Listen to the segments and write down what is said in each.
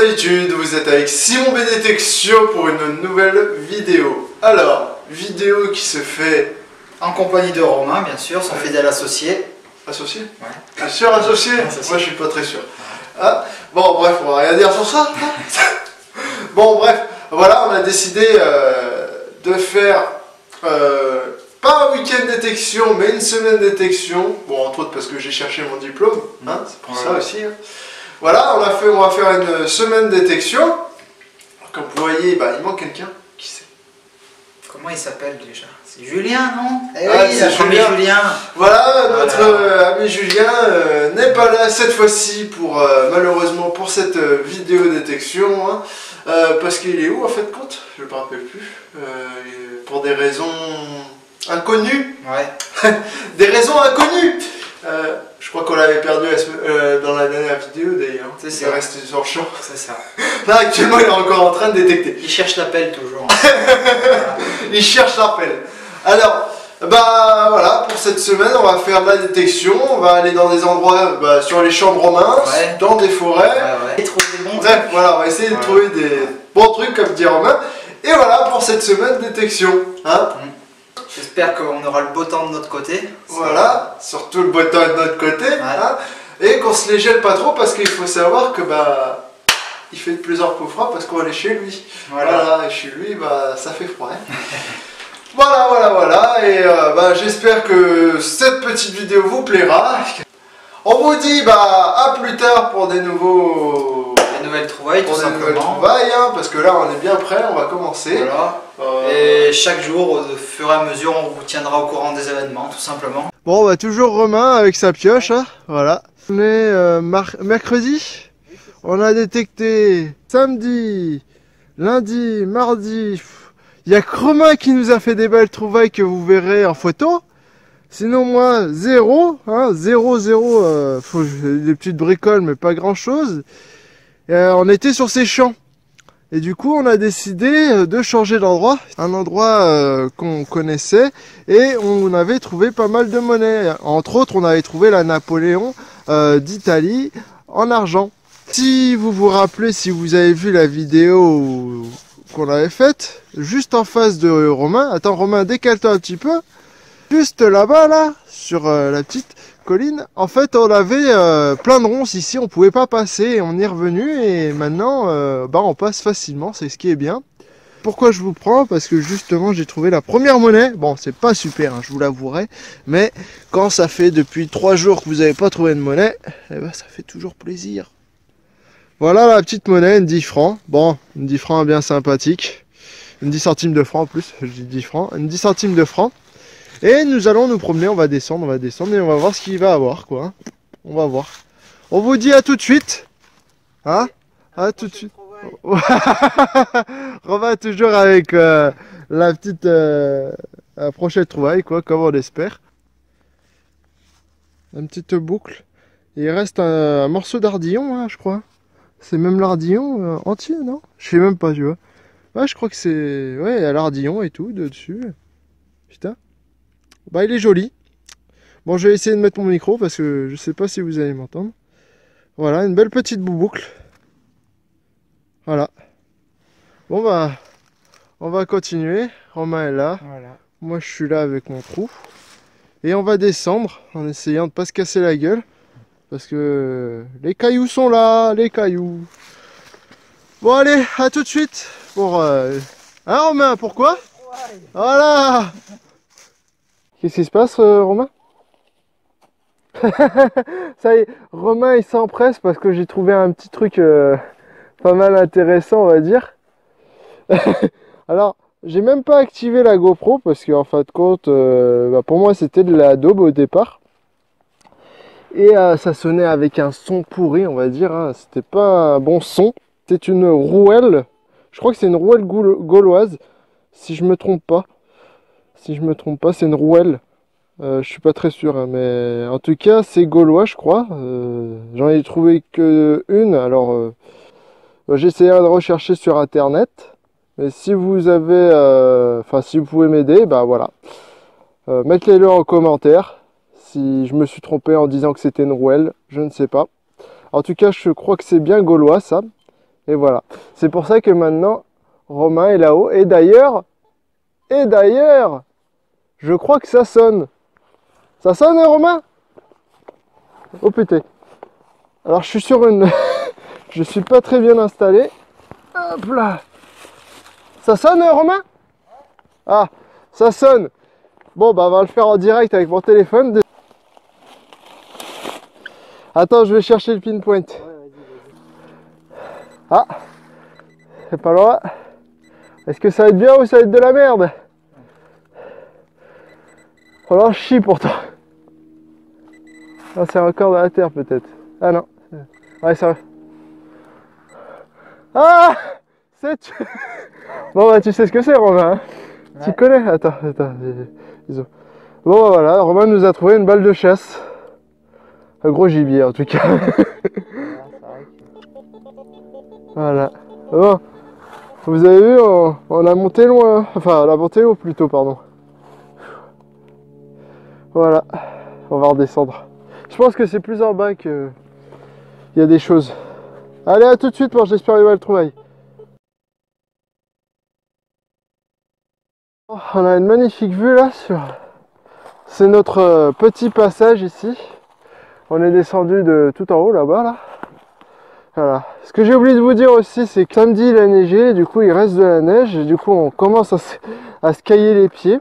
d'habitude, vous êtes avec Simon Benedetexio pour une nouvelle vidéo. Alors, vidéo qui se fait en compagnie de Romain, bien sûr, son fidèle associé. Associé? Ouais. Sûr associé? Moi je suis pas très sûr. Ah, bon bref, on va rien dire sur ça. Bon bref, voilà, on a décidé de faire pas un week-end détection, mais une semaine détection. Bon, entre autres parce que j'ai cherché mon diplôme, hein, c'est pour ça aussi. Hein. Voilà, on va faire une semaine détection. Comme vous voyez, bah, il manque quelqu'un. Qui c'est? Comment il s'appelle déjà? C'est Julien, non? Eh oui, c'est Julien. Voilà, notre ami Julien n'est pas là cette fois-ci pour malheureusement pour cette vidéo détection. Hein, parce qu'il est où en fait compte? Je ne me rappelle plus. Pour des raisons inconnues. Ouais. Des raisons inconnues. Je crois qu'on l'avait perdu dans la dernière vidéo d'ailleurs. C'est ça. Il est resté sur le champ. C'est ça. Là actuellement il est encore en train de détecter. Il cherche l'appel toujours. Voilà. Il cherche l'appel. Alors, bah voilà, pour cette semaine on va faire de la détection. On va aller dans des endroits sur les champs romains, ouais, dans des forêts. Ouais. Et trouver des bons trucs. Bref, voilà, on va essayer de trouver des bons trucs comme dit Romain. Et voilà pour cette semaine détection. Hein. J'espère qu'on aura le beau temps de notre côté. Voilà, surtout le beau temps de notre côté. Ouais. Hein, et qu'on se les gèle pas trop parce qu'il faut savoir que il fait de plus en plus froid parce qu'on va aller chez lui. Voilà, et chez lui, ça fait froid. Hein. Voilà. Et j'espère que cette petite vidéo vous plaira. On vous dit à plus tard pour des nouvelles trouvailles, tout simplement. Hein, parce que là, on est bien prêt, on va commencer. Voilà. Et chaque jour, au fur et à mesure, on vous tiendra au courant des événements, tout simplement. Bon, toujours Romain avec sa pioche. Hein, voilà. On est mercredi. On a détecté samedi, lundi, mardi. Il y a que Romain qui nous a fait des belles trouvailles que vous verrez en photo. Sinon moi, zéro. Hein, zéro. Faut des petites bricoles, mais pas grand chose. On était sur ces champs. Et du coup, on a décidé de changer d'endroit. Un endroit qu'on connaissait. Et on avait trouvé pas mal de monnaie. Entre autres, on avait trouvé la Napoléon d'Italie en argent. Si vous vous rappelez, si vous avez vu la vidéo qu'on avait faite, juste en face de Romain. Attends, Romain, décale-toi un petit peu. Juste là-bas, là, sur la petite colline, en fait, on avait plein de ronces ici, on pouvait pas passer, et on y est revenu, et maintenant, on passe facilement, c'est ce qui est bien. Pourquoi je vous prends? Parce que justement, j'ai trouvé la première monnaie. Bon, c'est pas super, hein, je vous l'avouerai, mais quand ça fait depuis 3 jours que vous n'avez pas trouvé de monnaie, ça fait toujours plaisir. Voilà la petite monnaie, une 10 francs. Bon, une 10 francs bien sympathique. Une 10 centimes de francs en plus, je dis 10 francs. Une 10 centimes de francs. Et nous allons nous promener, on va descendre et on va voir ce qu'il va avoir, quoi. On va voir. On vous dit à tout de suite. Hein? À tout de suite. Romain toujours avec la petite la prochaine trouvaille, quoi, comme on espère. Une petite boucle. Et il reste un morceau d'ardillon, hein, je crois. C'est même l'ardillon entier, non? Je sais même pas, tu vois. Ouais, je crois que c'est... Ouais, il y a l'ardillon et tout dessus. Putain. Il est joli. Bon, je vais essayer de mettre mon micro parce que je sais pas si vous allez m'entendre. Voilà, une belle petite boucle. Voilà. Bon, on va continuer. Romain est là. Voilà. Moi, je suis là avec mon trou. Et on va descendre en essayant de pas se casser la gueule. Parce que les cailloux sont là, les cailloux. Bon, allez, à tout de suite. Pour, Hein, Romain, pourquoi? Voilà. Qu'est-ce qui se passe, Romain? Ça y est, Romain il s'empresse parce que j'ai trouvé un petit truc pas mal intéressant, on va dire. Alors, j'ai même pas activé la GoPro parce qu'en fin de compte, pour moi c'était de la daube au départ. Et ça sonnait avec un son pourri, on va dire. Hein. C'était pas un bon son. C'est une rouelle. Je crois que c'est une rouelle gauloise, si je me trompe pas. Si je me trompe pas, c'est une rouelle. Je suis pas très sûr, hein, mais en tout cas, c'est gaulois, je crois. J'en ai trouvé que une. Alors, j'essaierai de rechercher sur internet. Mais si vous avez, si vous pouvez m'aider, voilà. Mettez-le en commentaire. Si je me suis trompé en disant que c'était une rouelle, je ne sais pas. En tout cas, je crois que c'est bien gaulois, ça. Et voilà. C'est pour ça que maintenant, Romain est là-haut. Et d'ailleurs, je crois que ça sonne. Ça sonne, hein, Romain? Oh putain. Alors je suis sur une... je suis pas très bien installé. Hop là. Ça sonne, Romain? Ah, ça sonne. Bon, bah on va le faire en direct avec mon téléphone. Attends, je vais chercher le pinpoint. Ouais, vas-y. Ah, c'est pas loin. Est-ce que ça va être bien ou ça va être de la merde? Oh là, je chie pourtant. Ah, c'est encore dans la terre peut-être. Ah non. Ouais, ça va. Ah, c'est... Bon, bah tu sais ce que c'est, Romain. Hein, Ouais. tu connais? Attends. Bon, bah voilà, Romain nous a trouvé une balle de chasse. Un gros gibier en tout cas. Voilà. Bon, vous avez vu, on a monté loin. Enfin, on a monté haut plutôt, pardon. Voilà. On va redescendre. Je pense que c'est plus en bas que... il y a des choses. Allez, à tout de suite, moi j'espère qu'il va le trouver. Oh, on a une magnifique vue là sur... C'est notre petit passage ici. On est descendu de tout en haut là-bas là. Voilà. Ce que j'ai oublié de vous dire aussi, c'est que samedi il a neigé, du coup il reste de la neige, et du coup on commence à se cailler les pieds.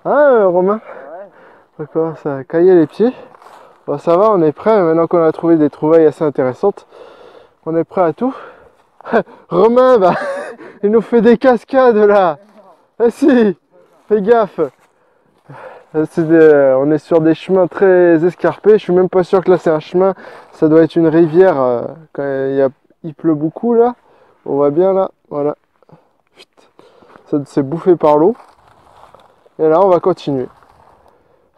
Hein, Romain? Ouais. On commence à cailler les pieds. Bon, ça va, on est prêt, maintenant qu'on a trouvé des trouvailles assez intéressantes. On est prêt à tout. Romain, bah, il nous fait des cascades là. Ah si, fais gaffe. On est sur des chemins très escarpés. Je suis même pas sûr que là c'est un chemin. Ça doit être une rivière quand il pleut beaucoup là. On voit bien là, voilà. Ça s'est bouffé par l'eau. Et là on va continuer.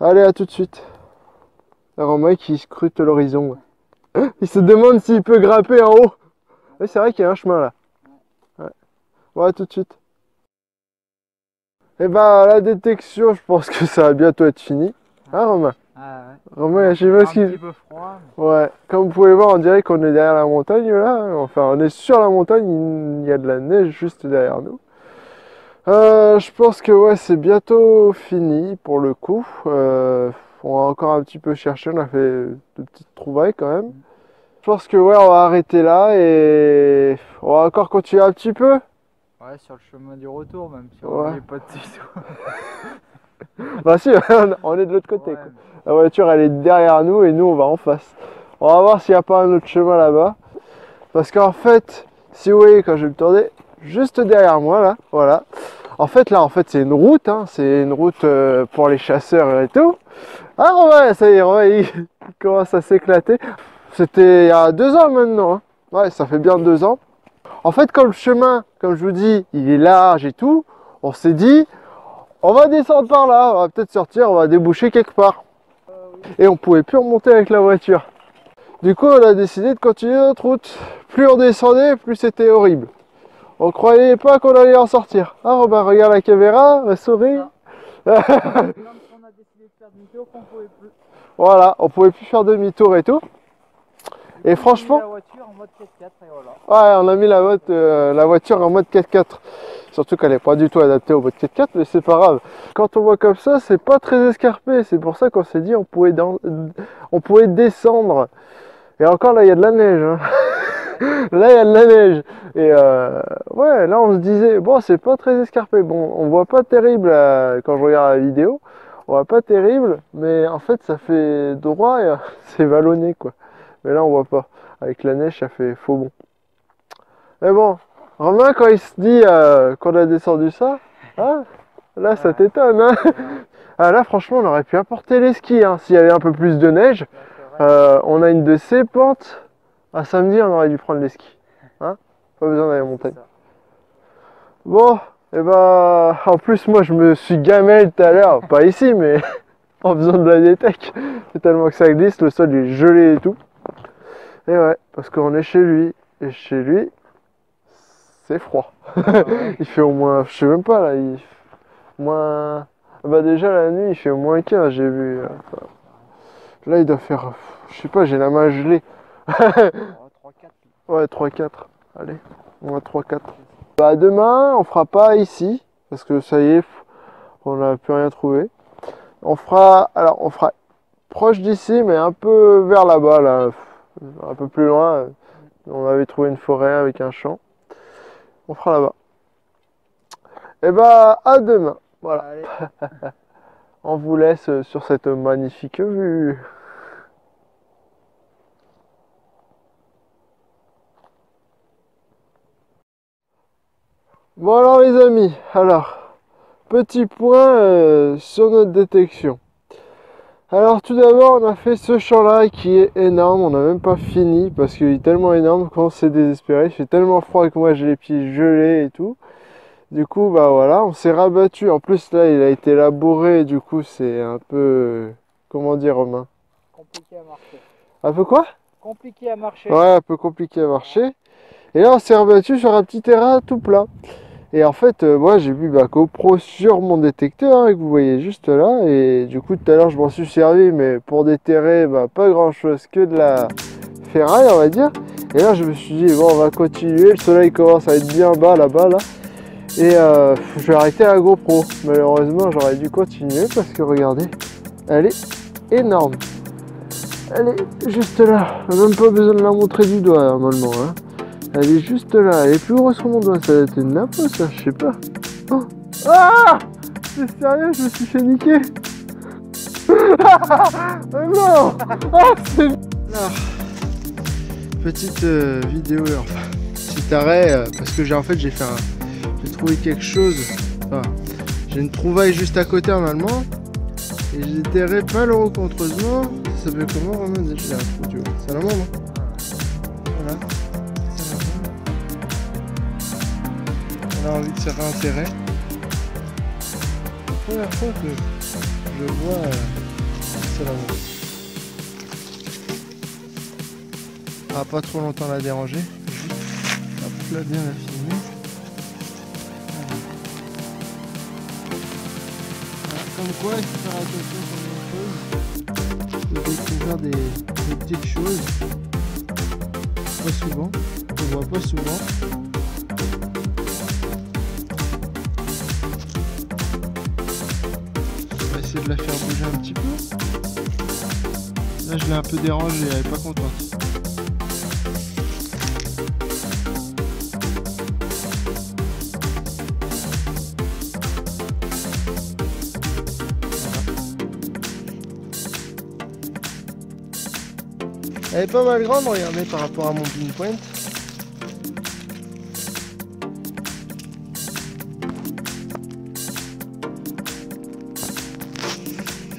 Allez, à tout de suite. Romain qui scrute l'horizon. Il se demande s'il peut grimper en haut. Oui, c'est vrai qu'il y a un chemin là. Ouais. Bon, à tout de suite. Et bah la détection, je pense que ça va bientôt être fini. Hein, Romain? Ah ouais. Romain, je sais pas ce Un qu'il... petit peu froid. Ouais, comme vous pouvez voir, on dirait qu'on est derrière la montagne là. Enfin, on est sur la montagne, il y a de la neige juste derrière nous. Je pense que ouais, c'est bientôt fini pour le coup. On va encore un petit peu chercher, on a fait de petites trouvailles quand même. Je pense que ouais, on va arrêter là et on va encore continuer un petit peu. Ouais, sur le chemin du retour, même si Ouais. on n'est pas dessus. Bah si, on est de l'autre côté. Ouais. Quoi. La voiture elle est derrière nous et nous on va en face. On va voir s'il n'y a pas un autre chemin là-bas. Parce qu'en fait, si vous voyez quand je vais le tourner, juste derrière moi là, voilà. En fait là, c'est une route, hein, c'est une route pour les chasseurs et tout. Ah ouais, ça y est, ouais, il commence à s'éclater. C'était il y a 2 ans maintenant, hein. Ouais, ça fait bien 2 ans. En fait, comme le chemin, comme je vous dis, il est large et tout, on s'est dit, on va descendre par là, on va peut-être sortir, on va déboucher quelque part. Et on pouvait plus remonter avec la voiture. Du coup, on a décidé de continuer notre route. Plus on descendait, plus c'était horrible. On croyait pas qu'on allait en sortir. Ah, Robin, regarde la caméra, elle sourit. Quand on a décidé de faire demi-tour, qu'on pouvait plus. Voilà, on pouvait plus faire demi-tour et tout. Et franchement, la voiture en mode 4x4 et voilà. ouais, on a mis la voiture en mode 4x4. Surtout qu'elle n'est pas du tout adaptée au mode 4x4, mais c'est pas grave. Quand on voit comme ça, c'est pas très escarpé. C'est pour ça qu'on s'est dit on pouvait descendre. Et encore là, il y a de la neige. Hein. Là, il y a de la neige. Et ouais, là, on se disait, bon, c'est pas très escarpé. Bon, on voit pas terrible quand je regarde la vidéo. On voit pas terrible, mais en fait, ça fait droit et c'est vallonné, quoi. Mais là, on voit pas. Avec la neige, ça fait faux bon. Mais bon, Romain, quand il se dit qu'on a descendu ça, hein, là, ça t'étonne. Hein. Ah, là, franchement, on aurait pu apporter les skis hein, s'il y avait un peu plus de neige. On a une de ces pentes. À samedi, on aurait dû prendre les skis. Hein, pas besoin d'aller en montagne. Bon, et bah, en plus, moi, je me suis gamelle tout à l'heure. Pas ici, mais en faisant de la détec. C'est tellement que ça glisse, le sol est gelé et tout. Et ouais, parce qu'on est chez lui. Et chez lui, c'est froid. Il fait au moins, je sais même pas là, il fait moins... Bah déjà la nuit il fait au moins 15 j'ai vu. Là il doit faire, je sais pas, j'ai la main gelée. 3-4. Ouais 3-4. Allez, on a 3-4. Bah demain, on fera pas ici, parce que ça y est, on n'a plus rien trouvé. On fera proche d'ici, mais un peu vers là-bas, là, un peu plus loin. On avait trouvé une forêt avec un champ. On fera là-bas. Et bah à demain. Voilà. On vous laisse sur cette magnifique vue. Bon alors les amis, petit point sur notre détection. Alors tout d'abord on a fait ce champ là qui est énorme, on n'a même pas fini parce qu'il est tellement énorme qu'on s'est désespéré, il fait tellement froid que moi j'ai les pieds gelés et tout. Du coup bah voilà, on s'est rabattu, en plus là il a été labouré, du coup c'est un peu, comment dire Romain? Compliqué à marcher. Un peu quoi? Compliqué à marcher. Ouais, un peu compliqué à marcher. Et là on s'est rabattu sur un petit terrain tout plat. Et en fait, moi j'ai vu ma GoPro sur mon détecteur, que vous voyez juste là. Et du coup, tout à l'heure, je m'en suis servi, mais pour déterrer, pas grand chose que de la ferraille, on va dire. Et là, je me suis dit, bon, on va continuer. Le soleil commence à être bien bas là-bas, là. Et je vais arrêter la GoPro. Malheureusement, j'aurais dû continuer parce que regardez, elle est énorme. Elle est juste là. On n'a même pas besoin de la montrer du doigt, normalement, hein. Elle est juste là, elle est plus grosse que mon doigt, ça doit être une nappe ça, je sais pas. Oh. Ah, c'est sérieux, je me suis fait niquer. Oh non. Oh, c'est... Alors, petite vidéo, enfin, petit arrêt, parce que j'ai trouvé quelque chose, enfin, j'ai une trouvaille juste à côté normalement, et j'ai déterré malheureusement, ça s'appelle comment Romain déjà, tu vois, c'est la même, hein. Voilà. On a envie de se réinsérer. La première fois que je vois c'est là-bas. On va pas trop longtemps la déranger. Hop là, bien la filmer. Voilà, comme quoi il faut faire attention sur les choses. De découvrir des petites choses. Pas souvent. On voit pas souvent. De la faire bouger un petit peu. Là je l'ai un peu dérangée, elle est pas contente. Voilà. Elle est pas mal grande, regardez, par rapport à mon pinpoint.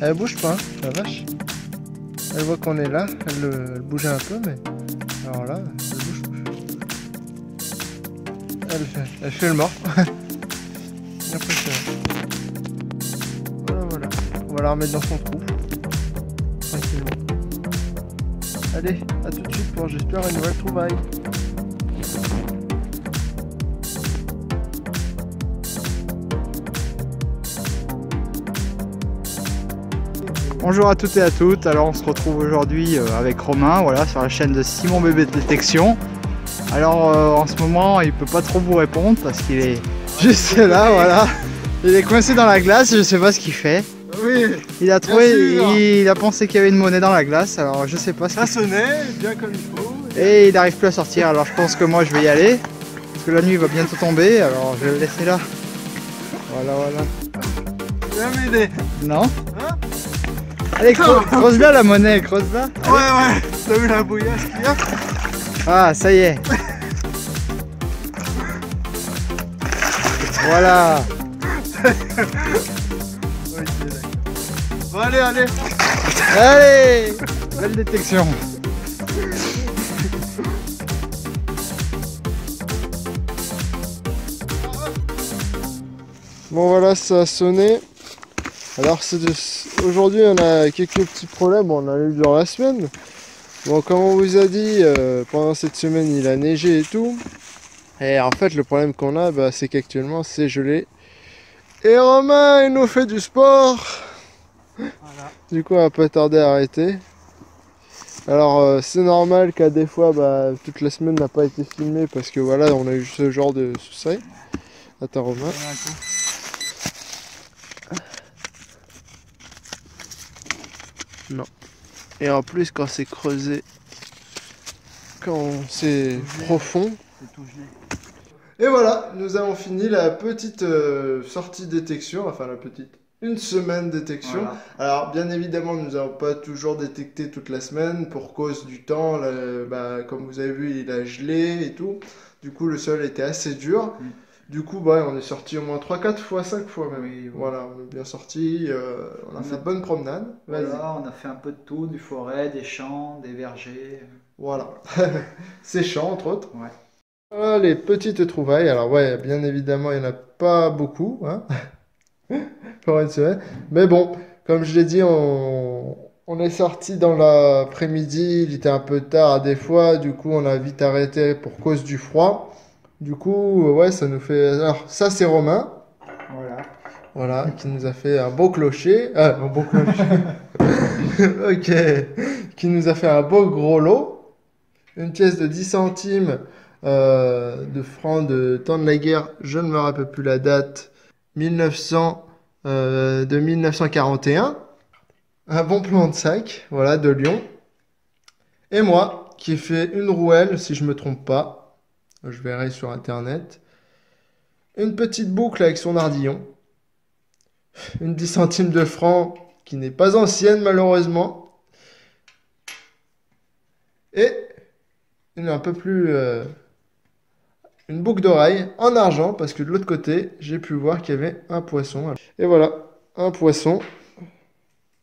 Elle bouge pas, la vache. Elle voit qu'on est là, elle bouge un peu, mais alors là, elle bouge plus. Elle fait le mort. Impressionnant. Voilà. On va la remettre dans son trou. Tranquillement. Allez, à tout de suite pour j'espère une nouvelle trouvaille. Bonjour à toutes et à toutes, alors on se retrouve aujourd'hui avec Romain, voilà, sur la chaîne de Simon Bébé Détection. Alors en ce moment il peut pas trop vous répondre parce qu'il est juste là, voilà. Il est coincé dans la glace, je sais pas ce qu'il fait. Oui. Il a trouvé, il a pensé qu'il y avait une monnaie dans la glace, alors je sais pas ce qu'il fait. Ça sonnait, bien comme il faut. Et il n'arrive plus à sortir, alors je pense que moi je vais y aller. Parce que la nuit va bientôt tomber, alors je vais le laisser là. Voilà. Viens m'aider. Non. Hein? Allez, creuse bien la monnaie, creuse bien. Ouais, t'as vu la bouillasse qu'il y a? Ah, ça y est. Voilà. Ok, d'accord. Bon, allez. Allez, belle détection. Bon voilà, ça a sonné. Alors aujourd'hui on a quelques petits problèmes, on en a eu dans la semaine. Bon, comme on vous a dit, pendant cette semaine il a neigé et tout. Et en fait le problème qu'on a, c'est qu'actuellement c'est gelé. Et Romain il nous fait du sport. Voilà. Du coup on va pas tarder à arrêter. Alors c'est normal qu'à des fois toute la semaine n'a pas été filmée parce que voilà on a eu ce genre de soucis. Attends Romain. Non. Et en plus quand c'est creusé, quand c'est profond. Et voilà, nous avons fini la petite sortie détection, enfin la petite. Une semaine détection. Voilà. Alors, bien évidemment, nous n'avons pas toujours détecté toute la semaine pour cause du temps. Comme vous avez vu, il a gelé et tout. Du coup, le sol était assez dur. Du coup, on est sorti au moins 3, 4 fois, 5 fois même. Oui. Voilà, on est bien sorti. On a fait de bonnes promenades. Voilà, on a fait un peu de tout, du forêt, des champs, des vergers. Voilà. Ces champs, entre autres. Ouais. Voilà les petites trouvailles. Alors, ouais, bien évidemment, il n'y en a pas beaucoup. Hein. Pour une semaine. Mais bon, comme je l'ai dit, on est sorti dans l'après-midi, il était un peu tard à des fois, du coup on a vite arrêté pour cause du froid. Du coup, ouais, ça nous fait... Alors ça c'est Romain. Voilà, qui nous a fait un beau clocher. Un beau clocher. Ok. Qui nous a fait un beau gros lot. Une pièce de 10 centimes de francs de temps de la guerre, je ne me rappelle plus la date. De 1941, un bon plan de sac, voilà, de Lyon, et moi, qui ai fait une rouelle, si je me trompe pas, je verrai sur internet, une petite boucle avec son ardillon, une 10 centimes de francs, qui n'est pas ancienne malheureusement, et un peu plus... une boucle d'oreille en argent parce que de l'autre côté, j'ai pu voir qu'il y avait un poisson. Et voilà, un poisson.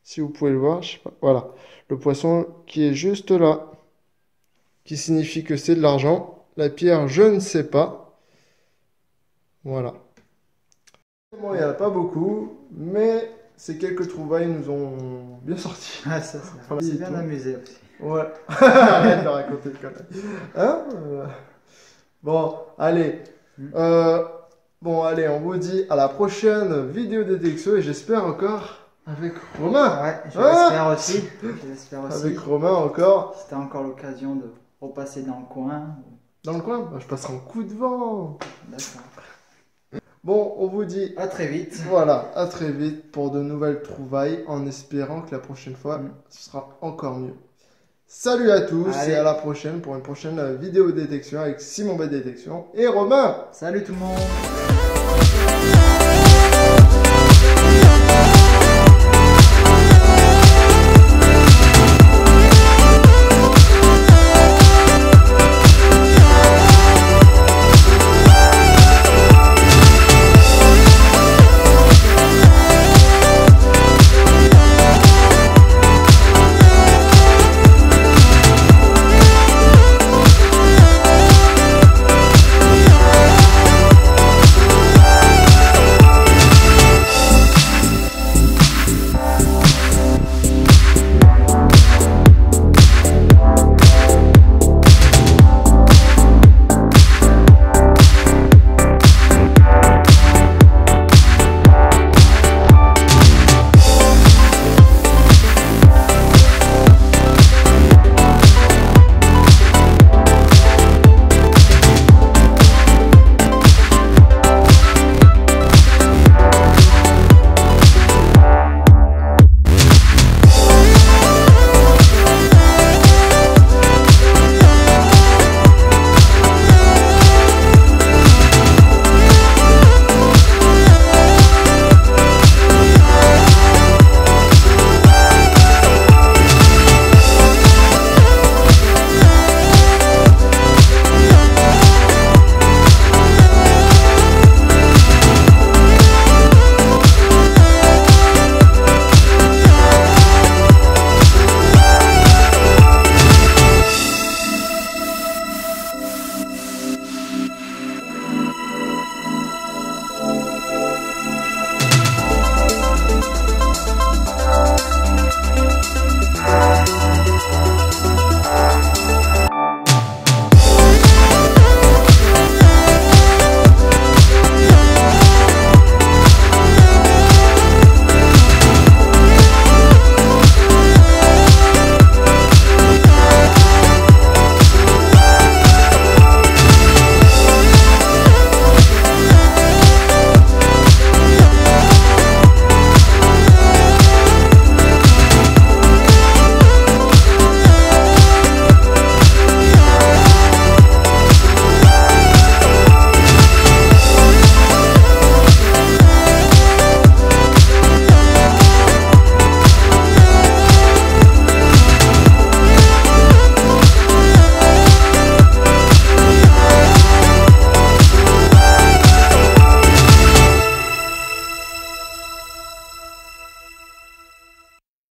Si vous pouvez le voir, je sais pas. Voilà, le poisson qui est juste là, qui signifie que c'est de l'argent. La pierre, je ne sais pas. Voilà. Bon, il n'y en a pas beaucoup, mais ces quelques trouvailles nous ont bien sortis. Ah, ça, c'est bien amusé aussi. Ouais. Arrête de raconter le connerie. Hein Bon, allez. Bon, allez, on vous dit à la prochaine vidéo détection et j'espère encore avec Romain. Ouais, j'espère aussi. Avec Romain encore. C'était encore l'occasion de repasser dans le coin. Dans le coin je passerai un coup de vent. D'accord. Bon, on vous dit à très vite. Voilà, à très vite pour de nouvelles trouvailles en espérant que la prochaine fois, ce sera encore mieux. Salut à tous et à la prochaine pour une prochaine vidéo détection avec Simon B Détection et Romain. Salut tout le monde.